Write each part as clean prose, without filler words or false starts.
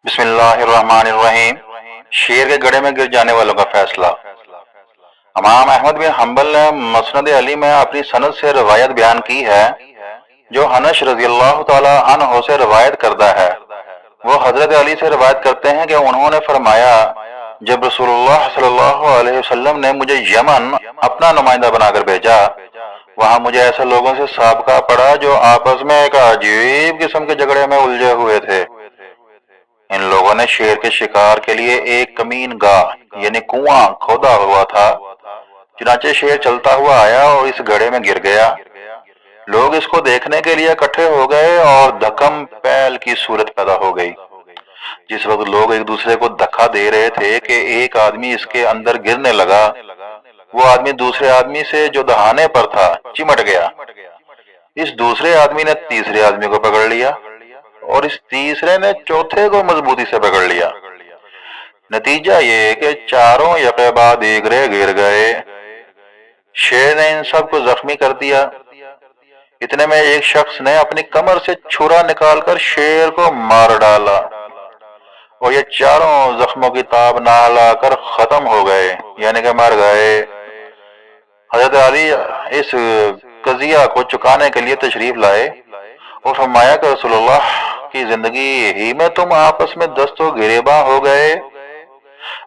बिस्मिल्लाहिर्रहमानिर्रहीम। शेर के गड़े में गिर जाने वालों का फैसला। इमाम अहमद बिन हम्बल ने मसनद अली में अपनी सनद से रवायत बयान की है, जो अनस रज़ियल्लाहु ताला अन्हु से रवायत करता है। वो हजरत अली से रवायत करते हैं कि उन्होंने फरमाया, जब रसूलुल्लाह सल्लल्लाहु अलैहि वसल्लम ने मुझे यमन अपना नुमाइंदा बनाकर भेजा, वहां मुझे ऐसे लोगों से साबका पड़ा जो आपस में एक अजीब किस्म के झगड़े में उलझे हुए थे। इन लोगों ने शेर के शिकार के लिए एक कमीन गाह यानी कुआं खोदा हुआ था। चुनाचे शेर चलता हुआ आया और इस गड्ढे में गिर गया। लोग इसको देखने के लिए इकट्ठे हो गए और धक्कम पैल की सूरत पैदा हो गई। जिस वक्त लोग एक दूसरे को धक्का दे रहे थे कि एक आदमी इसके अंदर गिरने लगा, वो आदमी दूसरे आदमी से जो दहाने पर था चिमट गया। इस दूसरे आदमी ने तीसरे आदमी को पकड़ लिया और इस तीसरे ने चौथे को मजबूती से पकड़ लिया। नतीजा ये कि चारों यके बाद एगरे गिर गए। शेर ने इन सब को जख्मी कर दिया। इतने में एक शख्स ने अपनी कमर से छुरा निकालकर शेर को मार डाला और ये चारों जख्मों की ताब ना लाकर खत्म हो गए, यानी कि मर गए। हजरत अली इस कजिया को चुकाने के लिए तशरीफ लाए और फरमाया कि रसूलुल्लाह की जिंदगी ही में तुम आपस में दस्तो गिरेबा हो गए।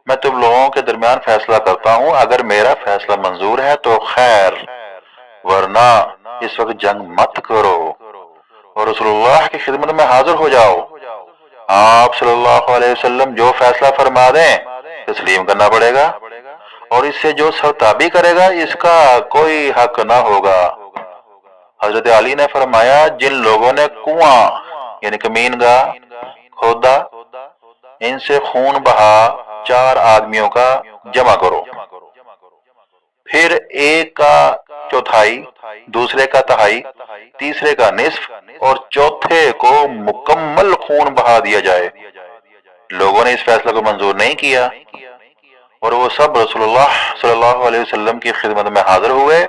मैं तुम लोगों के दरमियान फैसला करता हूँ, अगर मेरा फैसला मंजूर है तो खैर, वरना इस वक्त जंग मत करो और रसूलुल्लाह की खिदमत में हाजिर हो जाओ। आप सल्लल्लाहु अलैहि वसल्लम जो फैसला फरमा दें तस्लीम करना पड़ेगा और इससे जो सरताबी करेगा इसका कोई हक ना होगा। हजरत अली ने फरमाया, जिन लोगों ने कुआं यानी कमीन गाह खोदा, इनसे खून बहा 4 आदमियों का जमा करो, फिर एक का चौथाई, दूसरे का तिहाई, तीसरे का निस्फ और चौथे को मुकम्मल खून बहा दिया जाए। लोगों ने इस फैसले को मंजूर नहीं किया और वो सब रसूलुल्लाह सल्लल्लाहु अलैहि वसल्लम की खिदमत में हाजिर हुए।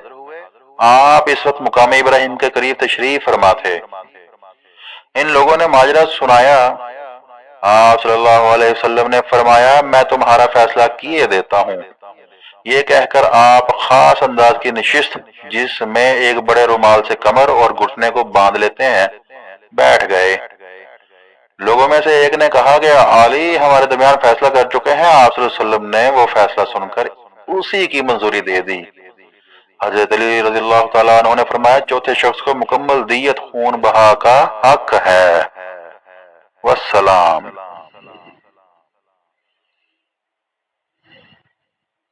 आप इस वक्त मुकाम इब्राहिम के करीब तशरीफ फरमा थे। इन लोगों ने माजरा सुनाया। आप सल्लल्लाहु अलैहि वसल्लम ने फरमाया, मैं तुम्हारा फैसला किए देता हूँ। ये कहकर आप खास अंदाज की नशिस्त, जिसमें एक बड़े रुमाल से कमर और घुटने को बांध लेते हैं, बैठ गए। लोगों में से एक ने कहा कि अली हमारे दरमियान फैसला कर चुके हैं। आप सल्लल्लाहु अलैहि वसल्लम ने वो फैसला सुनकर उसी की मंजूरी दे दी। हजरत अली रज़ियल्लाहु ताला अन्हु ने फरमाया, चौथे शख्स को मुकम्मल दियत खून बहा का हक है। वस्सलाम।